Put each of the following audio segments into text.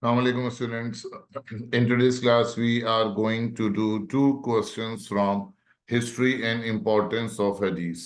Assalamualaikum students. In today's class, we are going to do two questions from history and importance of hadith.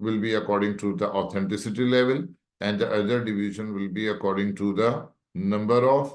will be according to the authenticity level, and the other division will be according to the number of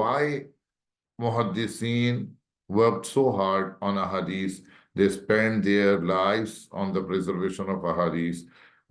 why muhaddithin worked so hard on ahadith. They spent their lives on the preservation of ahadith.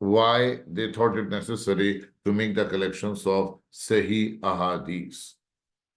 why they thought it necessary to make the collections of Sahih Ahadith.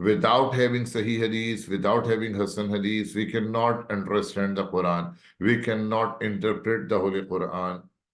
Without having Sahih Hadith, without having Hasan Hadith, we cannot understand the Quran. We cannot interpret the Holy Quran.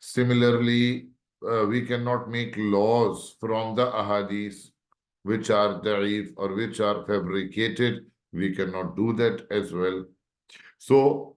Similarly, we cannot make laws from the ahadith which are da'if or which are fabricated. We cannot do that as well. So,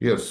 Yes,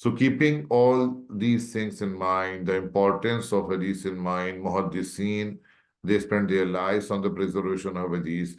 So keeping all these things in mind, the importance of hadith in mind, muhaddithin, they spend their lives on the preservation of hadith.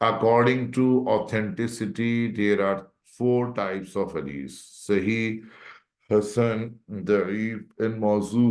According to authenticity, there are 4 types of hadith: Sahih, Hasan, Da'if, and Mawzu.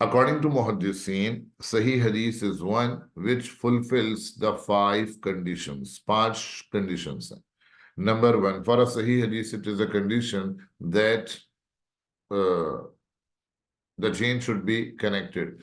According to Muhaddithin, Sahih Hadith is one which fulfills the 5 conditions. 5 conditions. Number 1, for a Sahih Hadith, it is a condition that the chain should be connected.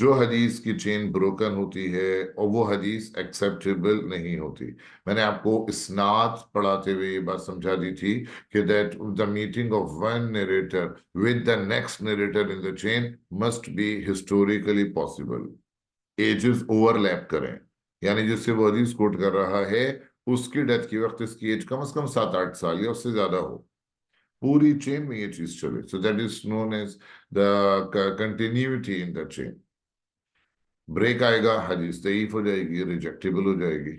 جو حدیث کی چین broken ہوتی ہے اور وہ حدیث acceptable نہیں ہوتی. میں نے آپ کو اسناد پڑھاتے ہوئے یہ بات سمجھا دی تھی کہ that the meeting of one narrator with the next narrator in the chain must be historically possible. Ages overlap کریں، یعنی جس سے وہ حدیث کوٹ کر رہا ہے اس کی ڈیتھ کی وقت اس کی ایج کم از کم 7-8 سال یا اس سے زیادہ ہو، پوری چین میں یہ چیز چلے. So that is known as the continuity in the chain. Break آئے گا، حدیث ضعیف ہو جائے گی، ریجیکٹیبل ہو جائے گی.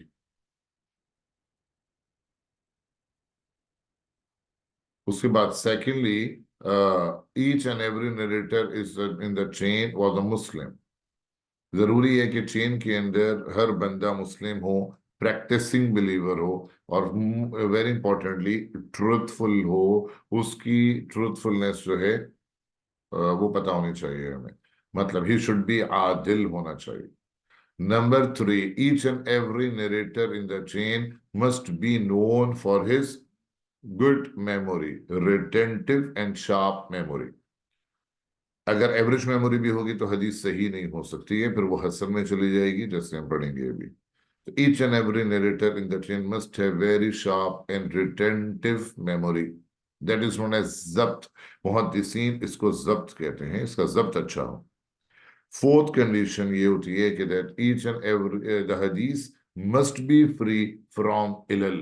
اس کے بعد secondly each and every narrator is in the chain was a Muslim. ضروری ہے کہ چین کے اندر ہر بندہ مسلم ہو، پریکٹسنگ بلیور ہو، اور ویری امپورٹنٹلی ٹروتھ فل ہو. اس کی ٹروتھ فلنس جو ہے وہ پتہ ہونی چاہیے ہمیں، مطلب ہی شوڈ بی عادل ہونا چاہیے. Number 3, each and every narrator in the chain must be known for his good memory, retentive and sharp memory. اگر ایوریج میموری بھی ہوگی تو حدیث صحیح نہیں ہو سکتی ہے، پھر وہ حسن میں چلی جائے گی جیسے ہم پڑھیں گے ابھی. Each and every narrator in the chain must have very sharp and retentive memory. That is known as ضبط. محدثین اس کو ضبط کہتے ہیں، اس کا ضبط اچھا ہو. فورتھ کنڈیشن یہ ہوتی ہے کہ that each and every the hadith must be free from علل.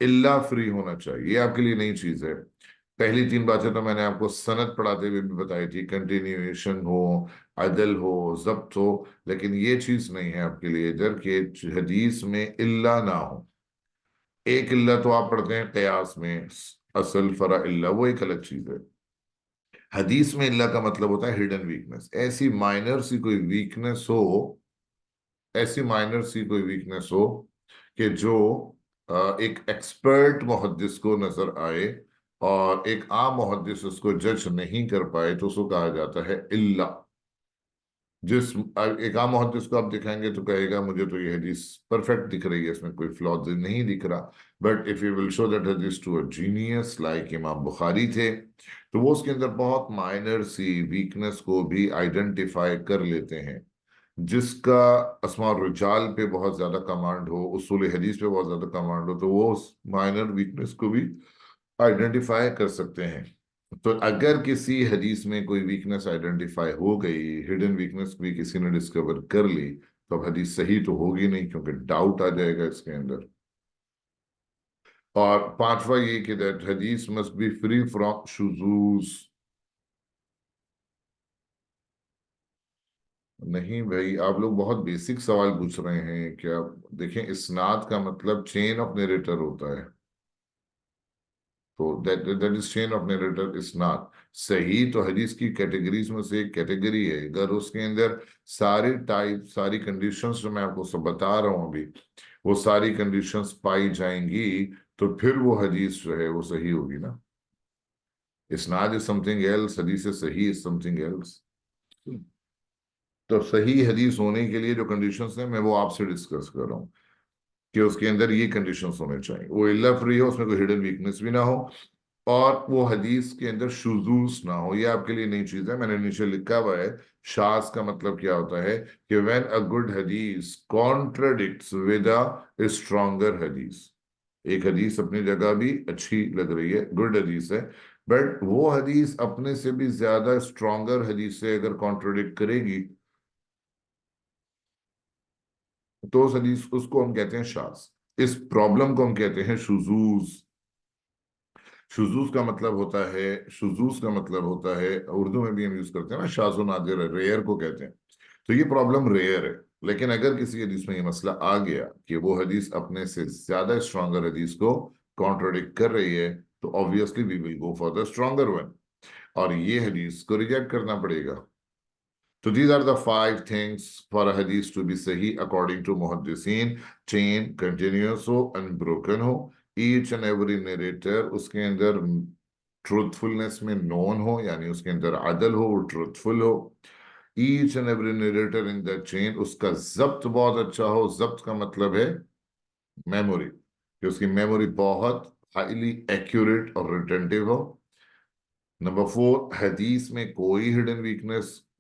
علہ فری ہونا چاہیے، یہ آپ کے لیے نئی چیز ہے. پہلی 3 باتیں تو میں نے آپ کو سند پڑھاتے ہوئے بھی بتائی تھی، کنٹینیویشن ہو، عدل ہو، ضبط ہو، لیکن یہ چیز نہیں ہے آپ کے لیے ادھر کہ حدیث میں علہ نہ ہو. ایک علہ تو آپ پڑھتے ہیں قیاس میں، اصل فرع علہ، وہ ایک الگ چیز ہے. حدیث میں اللہ کا مطلب ہوتا ہے ہڈن ویکنس. ایسی مائنر سی کوئی ویکنس ہو، ایسی مائنر سی کوئی ویکنس ہو کہ جو ایک ایکسپرٹ محدث کو نظر آئے اور ایک عام محدث اس کو جج نہیں کر پائے، تو اس کو کہا جاتا ہے اللہ. جس ایک عام محدث کو آپ دکھائیں گے تو کہے گا مجھے تو یہ حدیث پرفیکٹ دکھ رہی ہے، اس میں کوئی فلا نہیں دکھ رہا. But if you will show that حدیث ٹو اے جینیس لائک امام بخاری تھے، تو وہ اس کے اندر بہت مائنر سی ویکنس کو بھی آئیڈینٹیفائی کر لیتے ہیں. جس کا اسماء الرجال پہ بہت زیادہ کمانڈ ہو، اصول حدیث پہ بہت زیادہ کمانڈ ہو، تو وہ اس مائنر ویکنس کو بھی آئیڈینٹیفائی کر سکتے ہیں. تو اگر کسی حدیث میں کوئی ویکنس آئیڈینٹیفائی ہو گئی، ہڈن ویکنس بھی کسی نے ڈسکور کر لی، تو اب حدیث صحیح تو ہوگی نہیں، کیونکہ ڈاؤٹ آ جائے گا اس کے اندر. اور 5واں یہ کہ دیٹ حدیث must be free from شذوذ. نہیں بھائی، آپ لوگ بہت بیسک سوال پوچھ رہے ہیں. کیا دیکھیں، اسناد کا مطلب چین آف نیریٹر ہوتا ہے. تو that is chain of narrator اسناد. صحیح تو حدیث کی کیٹیگریز میں سے ایک کیٹیگری ہے. اگر اس کے اندر ساری ٹائپ، ساری کنڈیشنز جو میں آپ کو سب بتا رہا ہوں ابھی، وہ ساری کنڈیشنز پائی جائیں گی، تو پھر وہ حدیث جو ہے وہ صحیح ہوگی نا. اسناد is something else، حدیث صحیح is something else. تو صحیح حدیث ہونے کے لیے جو کنڈیشنز ہیں میں وہ آپ سے ڈسکس کر رہا ہوں کہ اس کے اندر یہ کنڈیشنز ہونے چاہیے. وہ علہ فری ہو، اس میں کوئی ہڈن ویکنس بھی نہ ہو، اور وہ حدیث کے اندر شذوذ نہ ہو. یہ آپ کے لیے نئی چیز ہے، میں نے نیچے لکھا ہوا ہے. شاذ کا مطلب کیا ہوتا ہے کہ when a good حدیث contradicts with a stronger حدیث. ایک حدیث اپنی جگہ بھی اچھی لگ رہی ہے، گڈ حدیث ہے، بٹ وہ حدیث اپنے سے بھی زیادہ اسٹرانگر حدیث سے اگر کانٹرڈکٹ کرے گی تو اس حدیث، اس کو ہم کہتے ہیں شاذ. اس پرابلم کو ہم کہتے ہیں شذوذ. شذوذ کا مطلب ہوتا ہے، شذوذ کا مطلب ہوتا ہے، اردو میں بھی ہم یوز کرتے ہیں نا، شاذ و نادر، ریئر کو کہتے ہیں. تو یہ پرابلم ریئر ہے. لیکن اگر کسی حدیث میں یہ مسئلہ آ گیا کہ وہ حدیث اپنے سے زیادہ اسٹرانگر حدیث کو کانٹرڈکٹ کر رہی ہے، تو obviously we will go for the stronger one، اور یہ حدیث کو ریجیکٹ کرنا پڑے گا. So these are the 5 things for a hadith to be sahih according to muhaddiseen. Chain continuous who, unbroken who. Each and every narrator اس کے اندر truthfulness میں known ہو، یعنی اس کے اندر عدل ہو، truthful who. Each and every narrator in the chain اس کا ضبط بہت اچھا ہو. ضبط کا مطلب ہے میموری، کہ اس کی میموری بہت highly accurate اور retentive ہو. نمبر 4، حدیث میں کوئی hidden weakness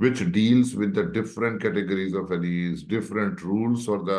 which deals with the different categories of hadith, different rules for the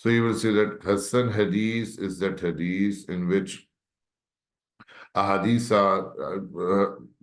So you will see that Hassan Hadith is that Hadith in which ahadith are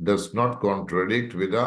does not contradict with a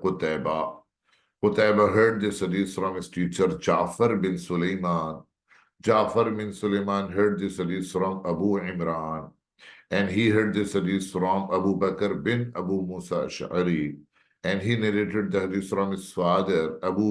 Qutayba. Qutayba heard this hadith from his teacher Ja'far bin Sulaiman. Ja'far bin Sulaiman heard this hadith from Abu Imran, and he heard this hadith from Abu Bakr bin Abu Musa Ash'ari, and he narrated the hadith from his father Abu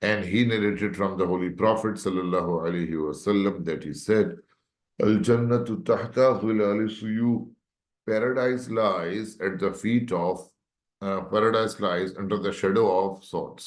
and he narrated from the Holy Prophet sallallahu alaihi wasallam that he said, Al Jannatu tahta dhilali suyuf. Paradise lies at the feet of paradise lies under the shadow of swords.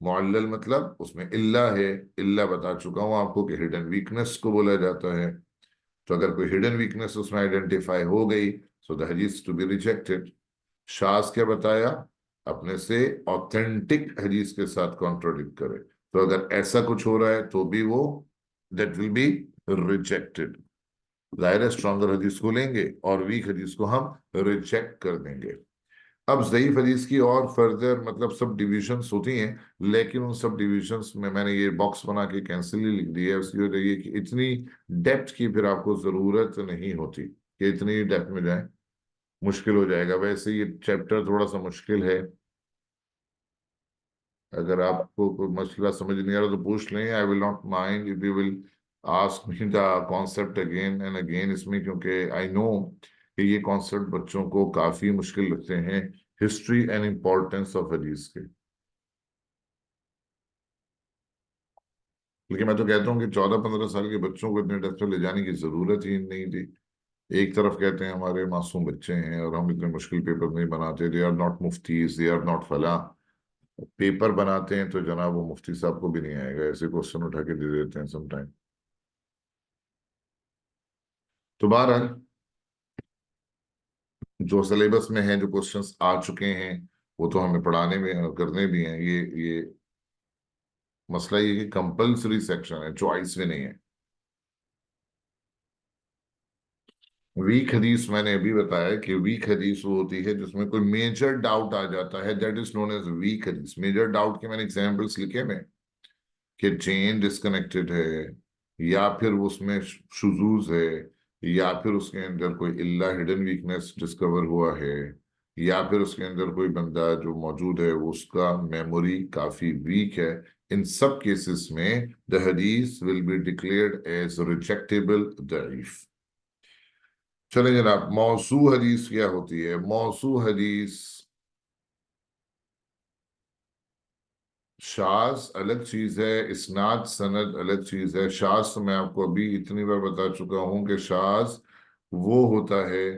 معلل مطلب اس میں اللہ ہے، اللہ بتا چکا ہوں آپ کو کہ hidden weakness کو بولا جاتا ہے. تو اگر کوئی ہڈن ویکنس اس میں آئیڈینٹیفائی ہو گئی سو دا حدیث ٹو بی ریجیکٹڈ. شاذ کیا بتایا؟ اپنے سے آتھینٹک حدیث کے ساتھ کانٹروڈکٹ کرے. تو اگر ایسا کچھ ہو رہا ہے تو بھی وہ دیٹ ول بی ریجیکٹڈ. ظاہر ہے اسٹرانگر حدیث کو لیں گے اور ویک حدیث کو ہم ریجیکٹ کر دیں گے. اب ضعیف حدیث کی اور فردر مطلب سب ڈیویژنس ہوتی ہیں، لیکن ان سب ڈیویژنس میں نے یہ باکس بنا کے کینسل ہی لکھ دی ہے. اس کی وجہ یہ کہ اتنی ڈیپتھ کی پھر آپ کو ضرورت نہیں ہوتی کہ اتنی ڈیپتھ میں جائیں، مشکل ہو جائے گا. ویسے یہ چیپٹر تھوڑا سا مشکل ہے. اگر آپ کو کوئی مسئلہ سمجھ نہیں آ رہا تو پوچھ لیں. I will not mind if you will ask me the concept again and again اس میں، کیونکہ آئی نو کہ یہ کانسیپٹ بچوں کو کافی مشکل لگتے ہیں، ہسٹری اینڈ امپورٹینس آف حدیث کے. لیکن میں تو کہتا ہوں کہ 14-15 سال کے بچوں کو اتنے ڈیپتھ میں لے جانے کی ضرورت ہی نہیں تھی. ایک طرف کہتے ہیں ہمارے معصوم بچے ہیں اور ہم اتنے مشکل پیپر نہیں بناتے، they are not muftis, they are not فلاں. پیپر بناتے ہیں تو جناب وہ مفتی صاحب کو بھی نہیں آئے گا، ایسے کوشچن اٹھا کے دے دیتے ہیں سم ٹائم. تو بہرحال جو سلیبس میں ہیں، جو کوشچنس آ چکے ہیں وہ تو ہمیں پڑھانے میں اور کرنے بھی ہیں. یہ مسئلہ یہ کہ کمپلسری سیکشن ہے، چوائس میں نہیں ہے. ویک حدیث میں نے ابھی بتایا کہ ویک حدیث وہ ہوتی ہے جس میں کوئی میجر ڈاؤٹ آ جاتا ہے، that is known as weak حدیث. میجر ڈاؤٹ کے میں نے ایگزامپلس لکھے میں کہ چین ڈسکنیکٹڈ ہے، یا پھر اس میں شذوذ ہے، یا پھر اس کے اندر کوئی اللہ ہڈن ویکنس ڈسکور ہوا ہے، یا پھر اس کے اندر کوئی بندہ جو موجود ہے اس کا میموری کافی ویک ہے. ان سب کیسز میں the حدیث will be declared as rejectable ضعیف. چلیں جناب، موضوع حدیث کیا ہوتی ہے؟ موضوع حدیث شاذ الگ چیز ہے، اسناد سند الگ چیز ہے. شاذ تو میں آپ کو ابھی اتنی بار بتا چکا ہوں کہ شاذ وہ ہوتا ہے،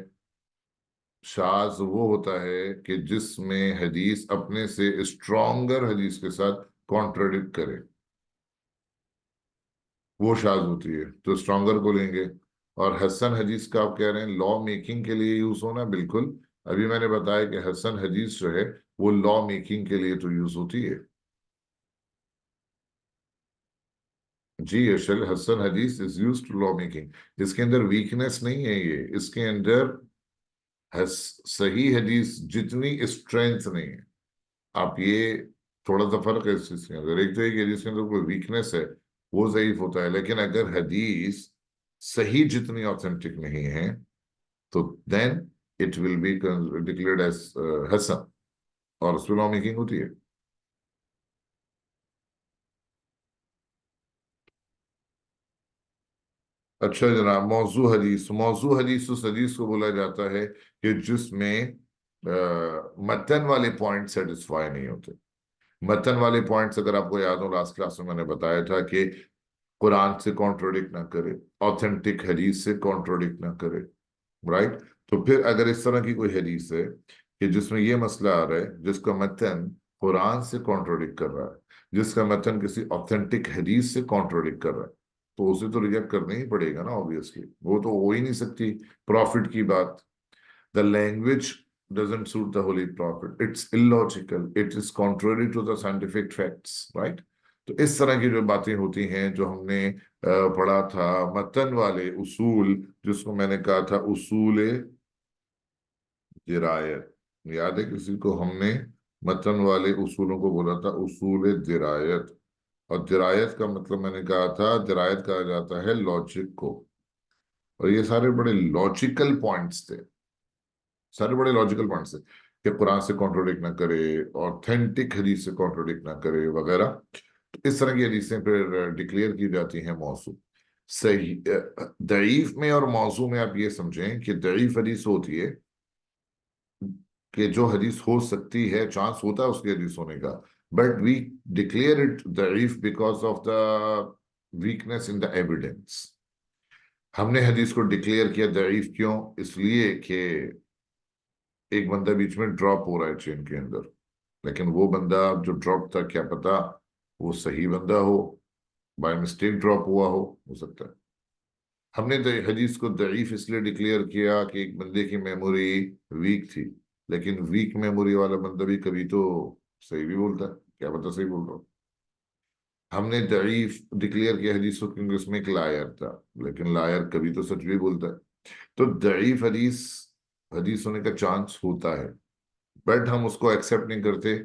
شاذ وہ ہوتا ہے کہ جس میں حدیث اپنے سے اسٹرانگر حدیث کے ساتھ کانٹرڈکٹ کرے، وہ شاذ ہوتی ہے. تو اسٹرانگر کو لیں گے. اور حسن حدیث کا آپ کہہ رہے ہیں لا میکنگ کے لیے یوز ہونا، بالکل. ابھی میں نے بتایا کہ حسن حدیث جو ہے وہ لا میکنگ کے لیے تو یوز ہوتی ہے. جی اشل، حسن حدیث از یوز ٹو لا میکنگ. اس کے اندر ویکنس نہیں ہے. یہ اس کے اندر صحیح حدیث جتنی اسٹرینتھ نہیں ہے. آپ یہ تھوڑا سا فرق ہے اس چیز کے اندر. ایک تو ایک حدیث کے اندر کوئی ویکنس ہے وہ ضعیف ہوتا ہے، لیکن اگر حدیث صحیح جتنی آتھینٹک نہیں ہے تو then it will be declared as hasan, اور اس پہ لا میکنگ ہوتی ہے. اچھا جناب، موضوع حدیث. موضوع حدیث اس حدیث کو بولا جاتا ہے کہ جس میں متن والے پوائنٹ سیٹسفائی نہیں ہوتے. متن والے پوائنٹس اگر آپ کو یاد ہو، لاسٹ کلاس میں نے بتایا تھا کہ قرآن سے کانٹروڈکٹ نہ کرے، آتھینٹک حدیث سے کانٹروڈکٹ نہ کرے، رائٹ. تو پھر اگر اس طرح کی کوئی حدیث ہے کہ جس میں یہ مسئلہ آ رہا ہے، جس کا متن قرآن سے کانٹروڈکٹ کر رہا ہے، جس کا متن کسی آتھینٹک حدیث سے کانٹروڈکٹ کر رہا ہے، تو اسے تو ریجیکٹ کرنا ہی پڑے گا نا obviously. وہ تو ہو ہی نہیں سکتی. پروفٹ کی بات، the language doesn't suit the holy prophet, it's illogical, it is contrary to the scientific facts, right. تو اس طرح کی جو باتیں ہوتی ہیں جو ہم نے پڑھا تھا متن والے اصول، جس کو میں نے کہا تھا اصول درایت. یاد ہے کسی کو؟ ہم نے متن والے اصولوں کو بولا تھا اصول درایت. اور درایت کا مطلب میں نے کہا تھا، درایت کہا جاتا ہے لاجک کو. اور یہ سارے بڑے لاجیکل پوائنٹس تھے، سارے بڑے لاجیکل پوائنٹس تھے کہ قرآن سے کانٹروڈکٹ نہ کرے، آتھینٹک حدیث سے کانٹروڈکٹ نہ کرے وغیرہ. اس طرح کی حدیثیں پھر ڈکلیئر کی جاتی ہیں موضوع. صحیح ضعیف میں اور موضوع میں آپ یہ سمجھیں کہ ضعیف حدیث ہوتی ہے کہ جو حدیث ہو سکتی ہے، چانس ہوتا ہے اس کی حدیث ہونے کا، بٹ وی ڈکلیئر اٹ ضعیف because of the weakness in the evidence. ہم نے حدیث کو ڈکلیئر کیا ضعیف کیوں؟ اس لیے کہ ایک بندہ بیچ میں ڈراپ ہو رہا ہے چین کے اندر، لیکن وہ بندہ جو ڈراپ تھا کیا پتا وہ صحیح بندہ ہو, بائی مسٹیک ڈراپ ہو سکتا ہے. ہم نے حدیث کو ضعیف اس لیے ڈکلیئر کیا کہ ایک بندے کی میموری ویک تھی, لیکن ویک میموری والا بندہ بھی کبھی تو صحیح بھی بولتا ہے, کیا پتا صحیح بول رہا ہوں. ہم نے ضعیف ڈکلیئر کیا حدیث کو کیونکہ اس میں ایک لائر تھا, لیکن لائر کبھی تو سچ بھی بولتا ہے. تو ضعیف حدیث ہونے کا چانس ہوتا ہے, بٹ ہم اس کو ایکسیپٹ نہیں کرتے,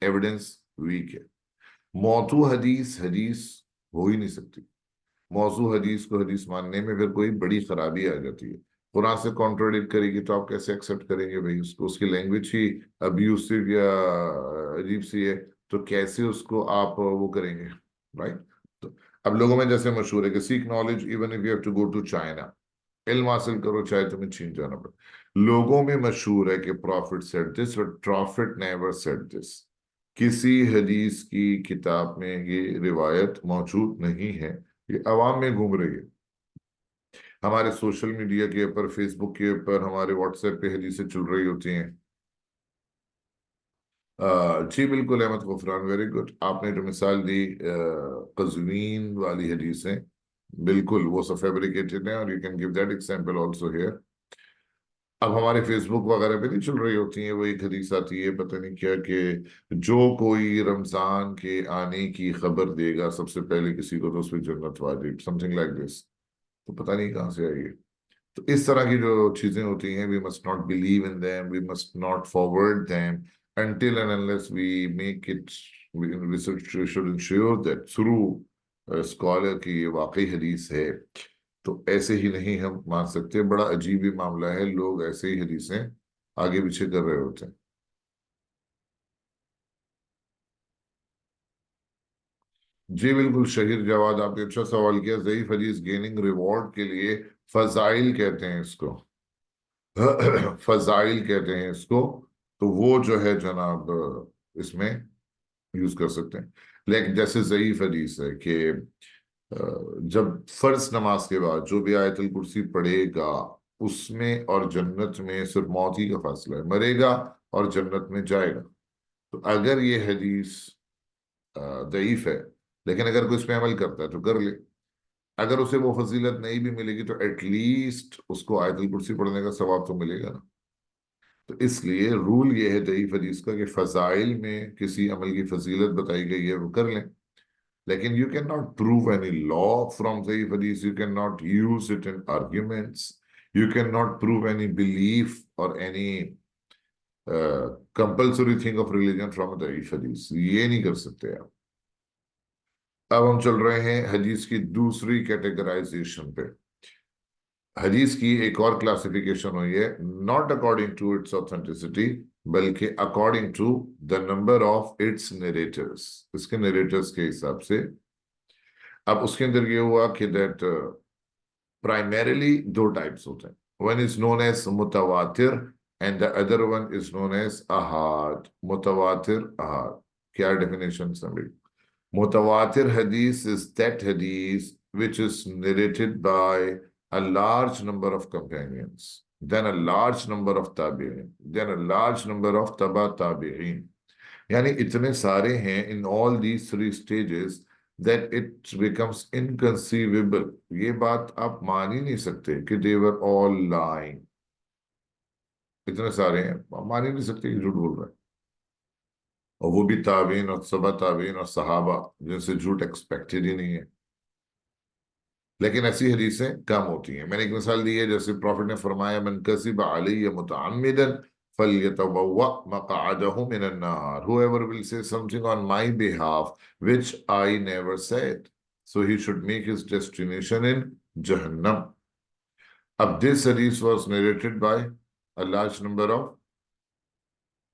ایویڈنس ویک ہے. موضوع حدیث ہو ہی نہیں سکتی. موضوع حدیث کو حدیث ماننے میں پھر کوئی بڑی خرابی آ جاتی ہے. قرآن سے کانٹراڈکٹ کرے گی تو آپ کیسے ایکسیپٹ کریں گے بھائی اس کو, اس کی لینگویج ہی ابیوسو یا عجیب سی ہے, تو کیسے اس کو آپ وہ کریں گے, رائٹ. تو اب لوگوں میں جیسے مشہور ہے کہ seek knowledge even if you have to go to China, علم حاصل کرو چاہے تمہیں چین جانا پڑے. لوگوں میں مشہور ہے کہ prophet said this but prophet never said this. کسی حدیث کی کتاب میں یہ روایت موجود نہیں ہے, یہ عوام میں گھوم رہی ہے. ہمارے سوشل میڈیا کے اوپر, فیس بک کے اوپر, ہمارے واٹس ایپ پہ حدیثیں چل رہی ہوتی ہیں. جی بالکل احمد غفران, ویری گڈ. آپ نے جو مثال دی قزوین والی حدیثیں, بالکل وہ سب فیبریکیٹڈ ہیں, اور you can give that example also hair. اب ہمارے فیس بک وغیرہ پہ نہیں چل رہی ہوتی ہیں, وہ ایک حدیث آتی ہے پتہ نہیں کیا کہ جو کوئی رمضان کے آنے کی خبر دے گا سب سے پہلے کسی کو تو اس پہ جنت واجب, سم تھنگ لائک دس. تو پتہ نہیں کہاں سے آئی ہے. تو اس طرح کی جو چیزیں ہوتی ہیں, we must not believe in them, we must not forward them until and unless we make it, we should ensure that through a scholar کی یہ واقعی حدیث ہے. تو ایسے ہی نہیں ہم مان سکتے. بڑا عجیب ہی معاملہ ہے, لوگ ایسے ہی حدیثیں آگے پیچھے کر رہے ہوتے ہیں. جی بالکل شہیر جواد, آپ نے اچھا سوال کیا. ضعیف حدیث گیننگ ریوارڈ کے لیے فضائل کہتے ہیں اس کو, فضائل کہتے ہیں اس کو. تو وہ جو ہے جناب اس میں یوز کر سکتے ہیں. لیکن جیسے ضعیف حدیث ہے کہ جب فرض نماز کے بعد جو بھی آیت الکرسی پڑھے گا اس میں اور جنت میں صرف موت ہی کا فاصلہ ہے, مرے گا اور جنت میں جائے گا. تو اگر یہ حدیث ضعیف ہے, لیکن اگر کوئی اس پہ عمل کرتا ہے تو کر لے. اگر اسے وہ فضیلت نہیں بھی ملے گی تو ایٹ لیسٹ اس کو آیت الکرسی پڑھنے کا ثواب تو ملے گا نا. تو اس لیے رول یہ ہے ضعیف حدیث کا کہ فضائل میں کسی عمل کی فضیلت بتائی گئی ہے وہ کر لیں. لیکن you cannot prove any law from ضعیف حدیث, you cannot use it in arguments, you cannot prove any belief or any compulsory thing of religion from a ضعیف حدیث. یہ نہیں کر سکتے آپ. اب ہم چل رہے ہیں حدیث کی دوسری کیٹیگرائزیشن پہ. حدیث کی ایک اور کلاسیفیکیشن ہوئی ہے, not according to its authenticity بلکہ according to the number of its narrators, اس کے narrators کے حساب سے. اب اس کے اندر یہ ہوا کہ that primarily دو ٹائپس ہوتے ہیں. one is known as متواتر and the other one is known as ahad. متواتر ahad کیا ڈیفینیشن سمجھ. متواتر حدیث is that hadith which is narrated by a large number of companions, then a large number of tabi'in, then a large number of taba tabi'in. یعنی اتنے سارے ہیں in all these three stages that it becomes inconceivable. یہ بات آپ مان ہی نہیں سکتے کہ they were all lying. اتنے سارے ہیں, مان ہی نہیں سکتے کہ جھوٹ بول رہے ہیں. اور وہ بھی تابعین اور تبع تابعین اور صحابہ جن سے جھوٹ ایکسپیکٹڈ ہی نہیں ہے. لیکن ایسی حدیثیں کم ہوتی ہیں. میں نے ایک مثال دی ہے, جیسے پروفٹ نے فرمایا من کذب علی متعمدا فلیتبوأ مقعدہ من النار. Whoever will say something on my behalf which I never said, so he should make his destination in Jahannam. اب this hadith was narrated by a large number of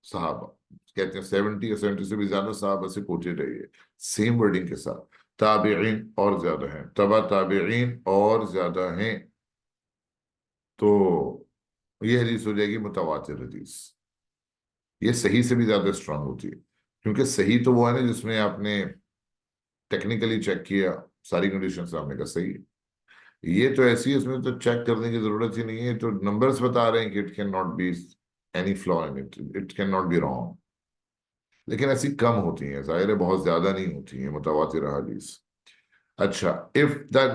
صحابہ, کہتے ہیں 70 یا 70 سے بھی زیادہ صحابہ سے کوٹیڈ ہے یہ, سیم ورڈنگ کے ساتھ. تابعین اور زیادہ ہیں, تبع تابعین اور زیادہ ہیں. تو یہ حدیث ہو جائے گی متواتر حدیث. یہ صحیح سے بھی زیادہ اسٹرانگ ہوتی ہے, کیونکہ صحیح تو وہ ہے نا جس میں آپ نے ٹیکنیکلی چیک کیا, ساری کنڈیشن سامنے کا صحیح ہے. یہ تو ایسی ہے, اس میں تو چیک کرنے کی ضرورت ہی نہیں ہے, تو نمبرز بتا رہے ہیں کہ it can not be any flaw in it, it can not be wrong. لیکن ایسی کم ہوتی ہیں، ظاہر ہے بہت زیادہ نہیں ہوتی ہیں متواتر احادیث. اچھا، if the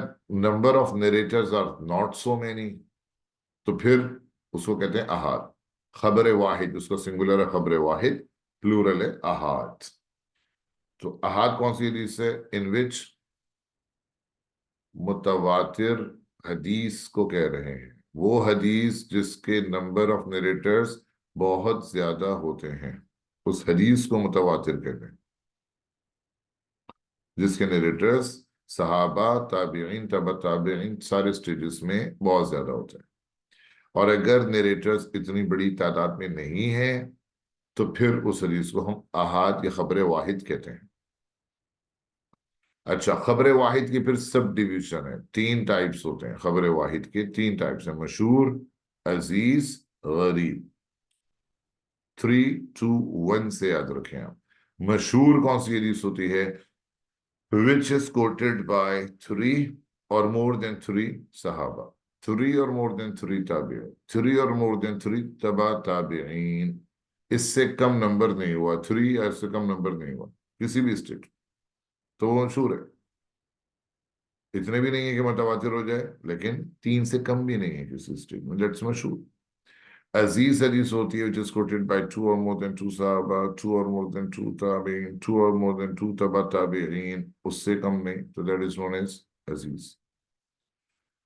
number of narrators are not so many, تو پھر اس کو کہتے ہیں احاد. خبر واحد اس کا سنگولر ہے خبر واحد، پلورل ہے احاد. تو احاد کون سی حدیث ہے؟ ان وچ متواتر حدیث کو کہہ رہے ہیں، وہ حدیث جس کے نمبر آف نریٹرز بہت زیادہ ہوتے ہیں، اس حدیث کو متواتر کہتے ہیں، جس کے نریٹرز صحابہ، تابعین، تبع تابعین سارے سٹیجز میں بہت زیادہ ہوتے ہیں. اور اگر نریٹرز اتنی بڑی تعداد میں نہیں ہیں تو پھر اس حدیث کو ہم احاد یا خبر واحد کہتے ہیں. اچھا، خبر واحد کی پھر سب ڈیویژن ہے، 3 ٹائپس ہوتے ہیں خبر واحد کے. 3 ٹائپس ہیں: مشہور، عزیز، غریب. 3 2 1 سے یاد رکھیں آپ. مشہور کون سی حدیث ہوتی ہے؟ which is quoted by 3 or more than 3 صحابہ، 3 or more than 3 تابعین، 3 or more than 3 تبع تابعین. اس سے کم نمبر نہیں ہوا، 3 اس سے کم نمبر نہیں ہوا کسی بھی اسٹیٹ، تو وہ مشہور ہے. اتنے بھی نہیں ہے کہ متواتر ہو جائے، لیکن 3 سے کم بھی نہیں ہے کسی اسٹیٹ میں، دیٹس مشہور. عزیز حدیث ہوتی ہے which is quoted by 2 or more than 2 صحابہ، 2 or more than 2 تابعین، 2 or more than 2 تبع تابعین، اس سے کم نہیں، تو that is known as عزیز.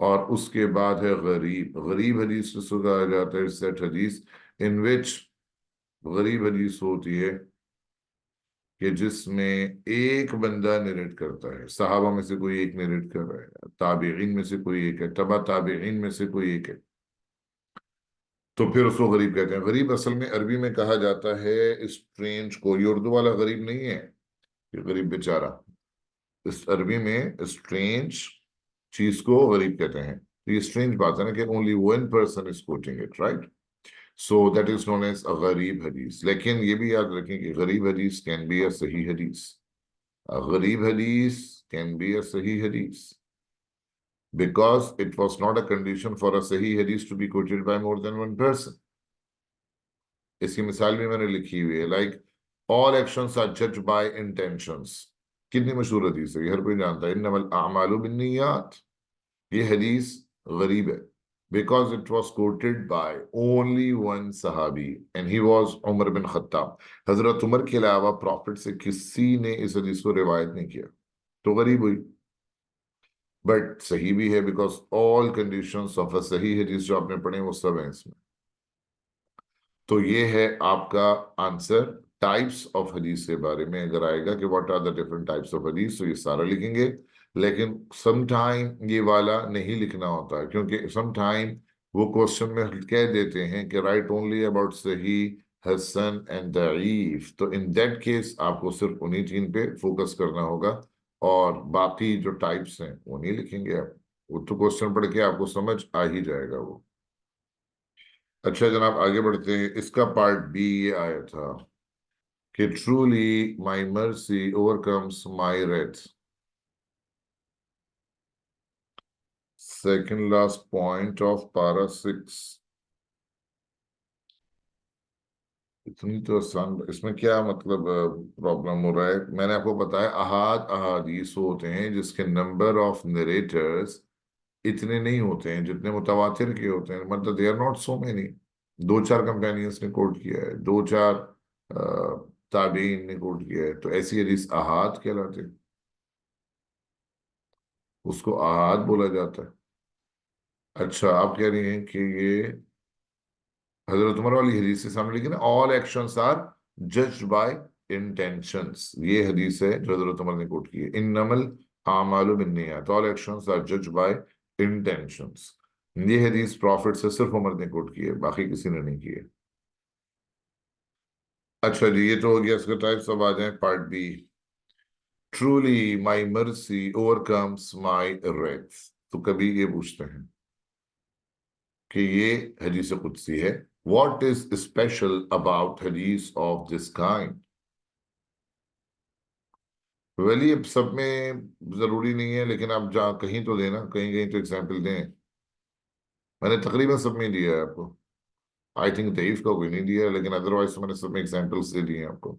اور اس کے بعد ہے غریب. غریب حدیث سے کہا جاتا ہے سیٹ حدیث in which غریب حدیث ہوتی ہے کہ جس میں ایک بندہ نریٹ کرتا ہے، صحابہ میں سے کوئی ایک نریٹ کر رہا ہے، تابعین میں سے کوئی ایک ہے، تبع تابعین میں سے کوئی ایک ہے، تو پھر اس کو غریب کہتے ہیں. غریب اصل میں عربی میں کہا جاتا ہے اسٹرینج کو، یہ اردو والا غریب نہیں ہے کہ غریب بیچارہ. اس عربی میں اسٹرینج چیز کو غریب کہتے ہیں. یہ اسٹرینج بات ہے نا کہ only one person is quoting it, right? So that is known as a غریب حدیث. لیکن یہ بھی یاد رکھیں کہ غریب حدیث can be a صحیح حدیث. A غریب حدیث can be a صحیح حدیث because it was not a condition for a صحیح حدیث to be quoted by more than one person. اس کی مثال بھی میں نے لکھی ہوئی ہے، like all actions are judged by intentions. کتنی مشہور حدیث ہے، یہ ہر کوئی جانتا ہے، انما الاعمال بالنیات. یہ حدیث غریب ہے because it was quoted by only one صحابی and he was عمر بن خطاب. حضرت عمر کے علاوہ پروفٹ سے کسی نے اس حدیث کو روایت نہیں کیا، تو غریب ہوئی. بٹ صحیح بھی ہے because all conditions of a صحیح حدیث جو آپ نے پڑھے وہ سب ہیں اس میں. تو یہ ہے آپ کا آنسر ٹائپس آف حدیث کے بارے میں. اگر آئے گا کہ what are the different types of حدیث تو یہ سارا لکھیں گے، لیکن سم ٹائم یہ والا نہیں لکھنا ہوتا ہے کیونکہ سم ٹائم وہ کوشچن میں کہہ دیتے ہیں کہ رائٹ اونلی اباؤٹ صحیح، حسن اینڈ ضعیف. تو ان دیٹ کیس آپ کو صرف انہی 3 پہ فوکس کرنا ہوگا اور باقی جو ٹائپس ہیں وہ نہیں لکھیں گے آپ. وہ تو کوشچن پڑھ کے آپ کو سمجھ آ ہی جائے گا وہ. اچھا جناب آگے بڑھتے ہیں. اس کا پارٹ بی یہ آیا تھا کہ truly my mercy overcomes my wrath. Second last point of para 6. اتنی تو آسان، اس میں کیا مطلب پرابلم ہو رہا ہے؟ میں نے آپ کو بتایا احاد احادیث ہوتے ہیں جس کے نمبر آف نریٹرز اتنے نہیں ہوتے ہیں جتنے متواتر کے ہوتے ہیں، مطلب they are not so many. 2 4 companions نے کوٹ کیا ہے، 2 4 تابعین نے کوٹ کیا ہے، تو ایسی حدیث احاد کہلاتے ہیں، اس کو احاد بولا جاتا ہے. اچھا آپ کہہ رہی ہیں کہ یہ حضرت عمر والی حدیث کے سامنے لکھے نا all actions are judged by intentions. یہ حدیث ہے جو حضرت عمر نے کوٹ کی ہے، انما الاعمال بالنیات، all actions are judged by intentions. یہ حدیث پروفٹ سے صرف عمر نے کوٹ کی ہے، باقی کسی نے نہیں کی ہے. اچھا جی یہ تو ہو گیا اس کا ٹائپس. اب آ جائیں part B. truly my mercy overcomes my wrath. تو کبھی یہ پوچھتے ہیں کہ یہ حدیث قدسی ہے. What is special about hadith of this kind? یہ سب میں ضروری نہیں ہے، لیکن آپ جہاں کہیں تو دینا، کہیں کہیں تو ایگزامپل دیں. میں نے تقریباً سب میں دیا ہے آپ کو. آئی تھنک ضعیف کا کوئی نہیں دیا، لیکن ادروائز میں نے سب میں ایگزامپلس دے دیے ہیں آپ کو.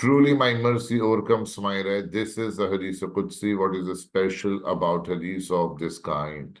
Truly my mercy overcomes my wrath. This is a hadith Qudsi. What is special about hadith of this kind?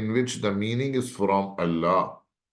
in which the meaning is from Allah,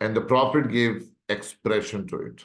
and the prophet gave expression to it,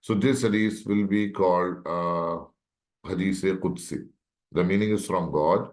so this hadith will be called hadith Qudsi. The meaning is from God,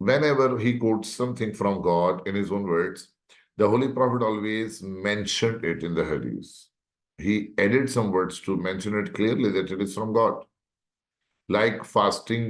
whenever he quotes something from God in his own words, the Holy Prophet always mentioned it in the hadith. He added some words to mention it clearly that it is from God. Like fasting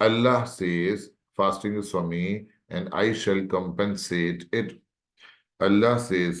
Allah says fasting is for me and I shall compensate it. Allah says,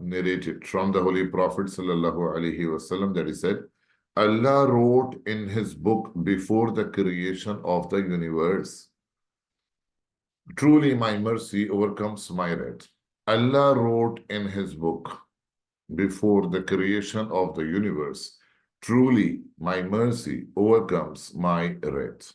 narrated from the holy prophet sallallahu alaihi wasallam that he said, Allah wrote in his book before the creation of the universe, truly my mercy overcomes my wrath. Allah wrote in his book before the creation of the universe, truly my mercy overcomes my wrath.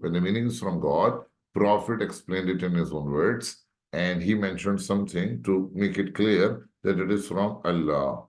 when the meaning is from God, prophet explained it in his own words and he mentioned something to make it clear that it is from Allah.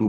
2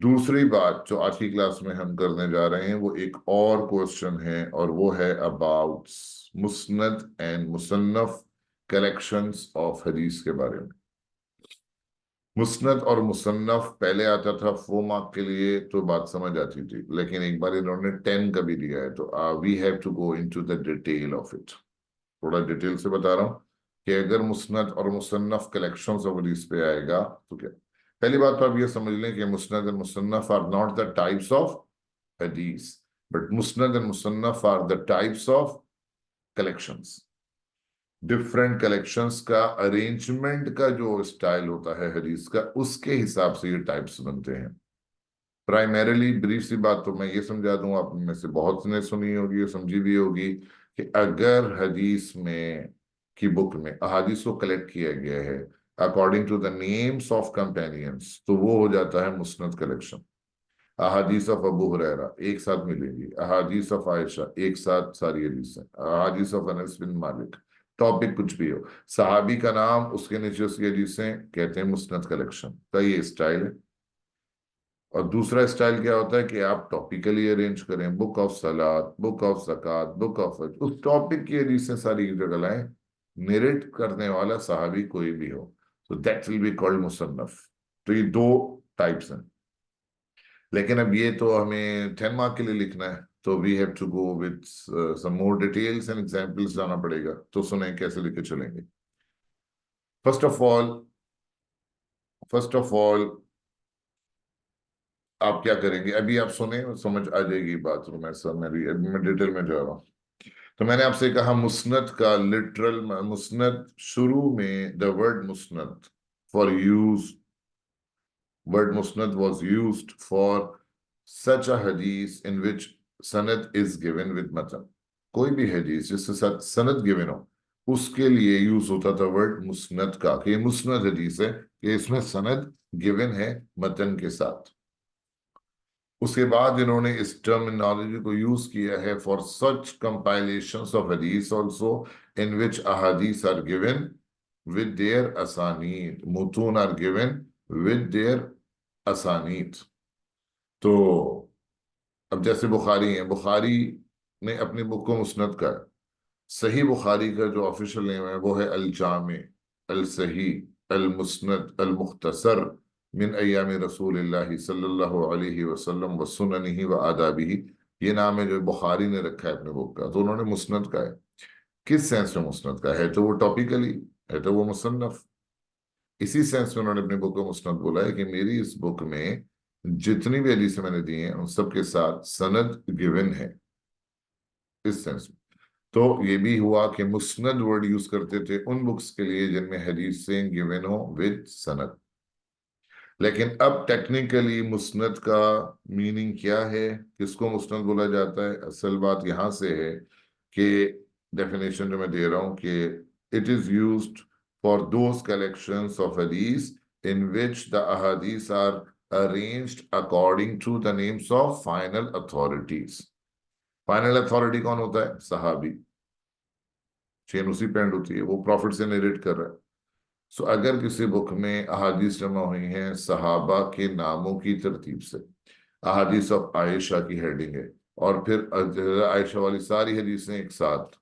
دوسری بات جو آج کی class میں ہم کرنے جا رہے ہیں وہ ایک اور کوشچن ہے، اور وہ ہے اباؤٹ مسند اینڈ مصنف کلیکشنز آف حدیث کے بارے میں۔ مسند اور مصنف پہلے آتا تھا 4 مارک کے لیے تو بات سمجھ آتی تھی، لیکن ایک بار انہوں نے 10 کا بھی دیا ہے، تو we have to go into the detail of it. تھوڑا ڈیٹیل سے بتا رہا ہوں کہ اگر مسند اور مصنف کلیکشنز آف حدیث پہ آئے گا تو کیا؟ پہلی بات تو آپ یہ سمجھ لیں کہ مسند اور مصنف are not the types of حدیث، بٹ مسند اور مصنف are the types of collections. Different collections کا ارینجمنٹ کا جو اسٹائل ہوتا ہے حدیث کا، اس کے حساب سے یہ ٹائپس بنتے ہیں۔ پرائمیرلی بریف سی بات تو میں یہ سمجھا دوں، آپ میں سے بہت نے سنی ہوگی اور سمجھی بھی ہوگی کہ اگر حدیث میں کی بک میں احادیث کو کلیکٹ کیا گیا ہے according to the names of companions, تو وہ ہو جاتا ہے مسند کلیکشن۔ احادیث آف ابو ہریرہ ایک ساتھ ملیں گی، احادیث آف عائشہ ایک ساتھ ساری حدیثیں، احادیث of Anas bin Malik, topic کچھ بھی ہو، صحابی کا نام اس کے نیچے اس کی حدیثیں، کہتے ہیں مسند کلیکشن کا یہ اسٹائل ہے۔ اور دوسرا اسٹائل کیا ہوتا ہے کہ آپ ٹاپیکلی ارینج کریں، بک آف صلاۃ، بک آف زکوٰۃ، book of Hajj, us topic کی حدیثیں ساری ایک جگہ لائیں، نیریٹ کرنے والا صحابی کوئی بھی ہو، تو دیٹ ول بی کالڈ مصنف۔ تو یہ دو ٹائپس ہیں، لیکن اب یہ تو ہمیں 10 مارک کے لیے لکھنا ہے، تو we have to go with some more details and examples جانا پڑے گا، تو سنیں کیسے لکھ کے چلیں گے۔ فرسٹ آف آل آپ کیا کریں گے، ابھی آپ سنیں سمجھ آ جائے گی بات، میں ڈیٹیل میں جا رہا ہوں۔ تو میں نے آپ سے کہا مسند کا لٹرل مسند، شروع میں دا ورڈ مسند for use, word musnad was used for such a hadith in which sanad is given with matan۔ کوئی بھی حدیث جس کے ساتھ سند given ہو، اس کے لیے یوز ہوتا تھا ورڈ مسند کا، کہ یہ مسند حدیث ہے کہ اس میں سند given ہے متن کے ساتھ۔ اس کے بعد انہوں نے اس ٹرمینالوجی کو یوز کیا ہے for such compilations of hadith also in which ahadith are given with their asanid، متون are given with their اسانید۔ تو اب جیسے بخاری ہیں، بخاری نے اپنی بک کو مسند کا، صحیح بخاری کا جو آفیشل نیم ہے وہ ہے الجامع الصحیح المسند المختصر من ایام رسول اللہ صلی اللہ علیہ وسلم وسننہ وآدابہ، یہ نام ہے جو بخاری نے رکھا ہے اپنے بک کا۔ تو انہوں نے مسند کا ہے، کس سینس میں مسند کا ہے؟ تو وہ ٹاپیکلی ہے، تو وہ مصنف۔ اسی سینس میں انہوں نے اپنی بک کو مسند بولا ہے کہ میری اس بک میں جتنی بھی حدیثیں میں نے دی ہیں ان سب کے ساتھ سند گیون ہے، اس سینس میں۔ تو یہ بھی ہوا کہ مسند ورڈ یوز کرتے تھے ان بکس کے لیے جن میں حدیثیں گیون ہو ود سند۔ لیکن اب ٹیکنیکلی مسند کا میننگ کیا ہے، کس کو مسند بولا جاتا ہے؟ اصل بات یہاں سے ہے کہ ڈیفینیشن جو میں دے رہا ہوں کہ it is used for those collections of hadith in which the ahadith are arranged according to the names of final authorities۔ Final authority کون ہوتا ہے؟ صحابی، چین اسی پینڈ ہوتی ہے، وہ پروفٹ سے نیریٹ کر رہا ہے۔ سو اگر کسی بک میں احادیث جمع ہوئی ہیں صحابہ کے ناموں کی ترتیب سے، احادیث آف عائشہ کی ہیڈنگ ہے، اور پھر عائشہ والی ساری حدیثیں ایک ساتھ،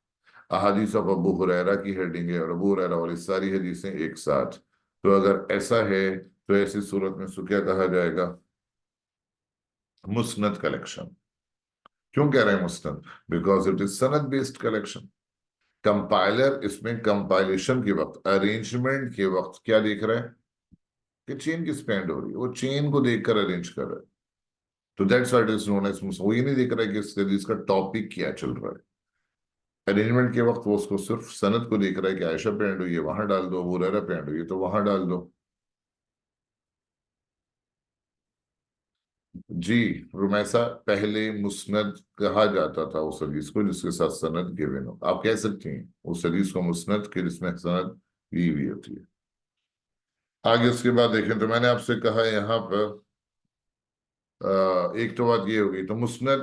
احادیث آف ابو ہریرہ کی ہیڈنگ ہے اور ابو ہریرہ والی ساری حدیثیں ایک ساتھ، تو اگر ایسا ہے تو ایسی صورت میں سو کیا کہا جائے گا؟ مسند کلیکشن۔ کیوں کہہ رہے ہیں مسند؟ بیکاز اٹ از سند بیسڈ کلیکشن۔ کمپائلر اس میں کمپائلیشن کے وقت، ارینجمنٹ کے وقت کیا دیکھ رہا ہے کہ چین کس پینڈ ہو رہی ہے، وہ چین کو دیکھ کر ارینج کر رہا ہے۔ تو that's what is known as مسند۔ وہ یہ نہیں دیکھ رہا ہے کہ اس حدیث کا ٹاپک کیا چل رہا ہے۔ ارینجمنٹ کے وقت وہ اس کو صرف سند کو دیکھ رہا ہے کہ عائشہ پینڈ ہوئی ہے وہاں ڈال دو، ابو ہریرہ پینڈ ہوئی ہے تو وہاں ڈال دو۔ جی رمیسا، پہلے مسند کہا جاتا تھا اس حدیث کو جس کے ساتھ سند گیون ہو۔ آپ کہہ سکتی ہیں اس حدیث کو مسند کہ جس میں سند دی ہوئی ہوتی ہے۔ آگے اس کے بعد دیکھیں تو میں نے آپ سے کہا یہاں پر ایک تو بات یہ ہوگی، تو مسند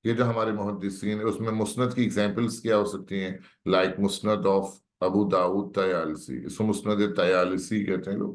یہ جو ہمارے محدثین اس میں مسند کی ایگزامپلس کیا ہو سکتی ہیں؟ لائک مسند آف ابو داؤد طیالسی، اس کو مسند طیالسی کہتے ہیں لوگ۔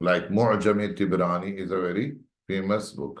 Like Mu'jam-e-Tibrani is a very famous book.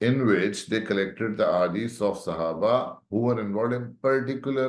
in which they collected the ahadith of sahaba who were involved in particular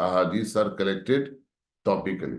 ahadith are collected topically।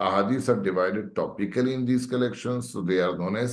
ahadith are divided topically in these collections, so they are known as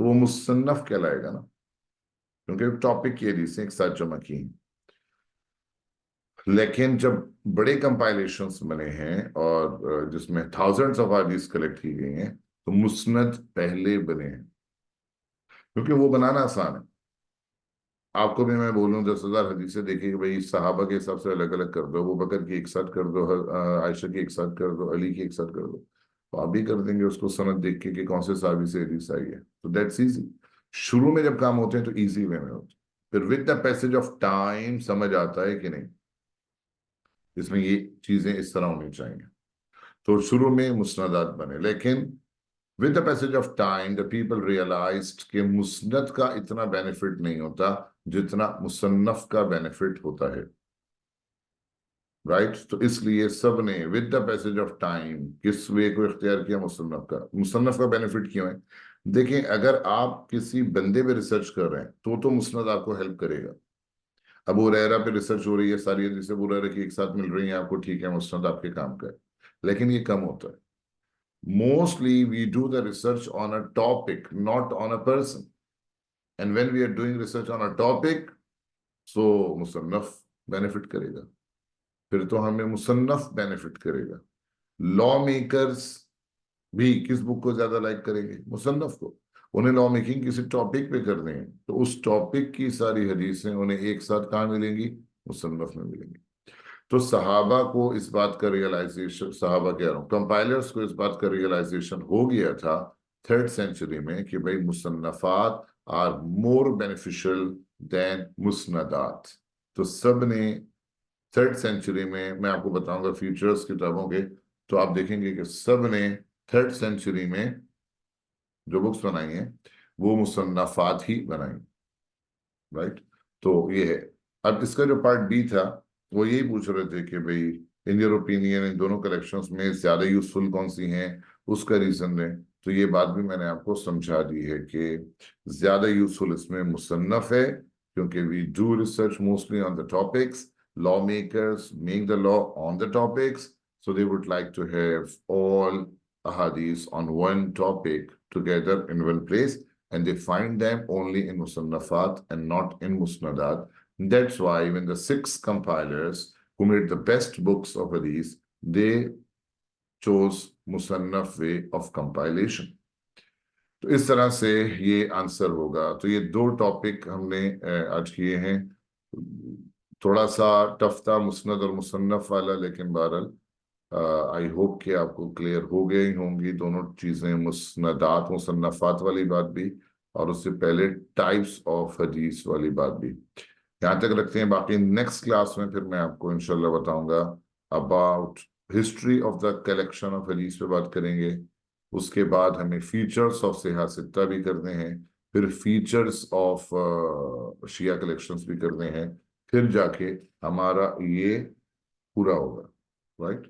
تو وہ مصنف کہلائے گا نا، کیونکہ topic کی حدیثیں ایک ساتھ جمع کی ہیں. لیکن جب بڑے کمپائلیشنز بنے ہیں اور جس میں تھاؤزنڈز آف حدیث کلیکٹ کی گئی ہیں تو مسند پہلے بنے ہیں، کیونکہ وہ بنانا آسان ہے. آپ کو بھی میں بولوں 10,000 حدیثیں دیکھیں کہ بھائی صحابہ کے حساب سے الگ الگ کر دو، ابو بکر کی ایک ساتھ کر دو، عائشہ کی ایک ساتھ کر دو، علی کی ایک ساتھ کر دو، تو آپ بھی کر دیں گے اس کو سند دیکھ کے کہ کون سے صحابی سے حدیث آئی ہے. تو دیٹس ایزی. شروع میں جب کام ہوتے ہیں تو ایزی وے میں ہوتے ہیں، پھر with the passage of time سمجھ آتا ہے کہ نہیں اس میں یہ چیزیں اس طرح ہونی چاہیے. تو شروع میں مسندات بنے، لیکن with the passage of time the people realized کہ مسند کا اتنا بینیفٹ نہیں ہوتا جتنا مصنف کا بینیفٹ ہوتا ہے. رائٹ؟ تو اس لیے سب نے with the passage of time کس وے کو اختیار کیا؟ مصنف کا. مصنف کا بینیفٹ کیوں ہے؟ دیکھیں اگر آپ کسی بندے پہ ریسرچ کر رہے ہیں تو مسند آپ کو ہیلپ کرے گا. ابو ہریرہ پہ ریسرچ ہو رہی ہے، ساری حدیثیں ابو ہریرہ کی ایک ساتھ مل رہی ہیں آپ کو، ٹھیک ہے مسند آپ کے کام کا ہے، لیکن یہ کم ہوتا ہے. Mostly we do the research on a topic, not on a person. And when we are doing research on a topic, so مصنف benefit کرے گا، پھر تو ہمیں مصنف benefit کرے گا. لا میکرز بھی کس بک کو زیادہ لائک کریں گے؟ مصنف کو. انہیں لا میکنگ کسی ٹاپک پہ کرنے ہیں تو اس ٹاپک کی ساری حدیثیں انہیں ایک ساتھ کہاں ملیں گی؟ مصنف میں ملیں گی. تو صحابہ کو اس بات کا ریئلائزیشن، صحابہ کہہ رہا ہوں کمپائلرز کو اس بات کا ریئلائزیشن ہو گیا تھا 3rd سینچری میں کہ بھائی مصنفات آر مور بینیفیشل دین مسندات. تو سب نے 3rd سینچری میں آپ کو بتاؤں گا فیوچرز کتابوں کے، تو آپ دیکھیں گے کہ سب نے 3rd سینچری میں جو بکس بنائی ہیں وہ مصنفات ہی بنائی. رائٹ؟ تو یہ ہے. اب اس کا جو پارٹ بی تھا وہ یہی پوچھ رہے تھے کہ بھئی ان یور اوپینین ان دونوں کلیکشنز میں زیادہ یوزفل کون سی ہیں، اس کا ریزن دیں. تو یہ بات بھی میں نے آپ کو سمجھا دی ہے کہ زیادہ یوزفل اس میں مصنف ہے، کیونکہ we do research mostly on the topics. Lawmakers make the law on the topics, so they would like to have all ahadith on one topic together in one place, and they find them only in musannafat and not in musnadat. That's why when the 6 compilers who made the best books of hadith, they chose musannaf way of compilation. تو اس طرح سے یہ answer ہوگا. تو یہ 2 topic ہم نے آج کیے ہیں. تھوڑا سا ٹف تھا مسند اور مصنف والا، لیکن بہرحال آئی ہوپ کہ آپ کو کلیئر ہو گئی ہوں گی دونوں چیزیں، مسندات مصنفات والی بات بھی اور اس سے پہلے ٹائپس آف حدیث والی بات بھی. یہاں تک رکھتے ہیں، باقی نیکسٹ کلاس میں پھر میں آپ کو انشاءاللہ بتاؤں گا about history of the collection of hadith پہ بات کریں گے. اس کے بعد ہمیں فیچرز آف صحیح ستہ بھی کرنے ہیں، پھر فیچرز آف شیعہ کلیکشنز بھی کرنے ہیں، پھر جا کے ہمارا یہ پورا ہوگا. رائٹ؟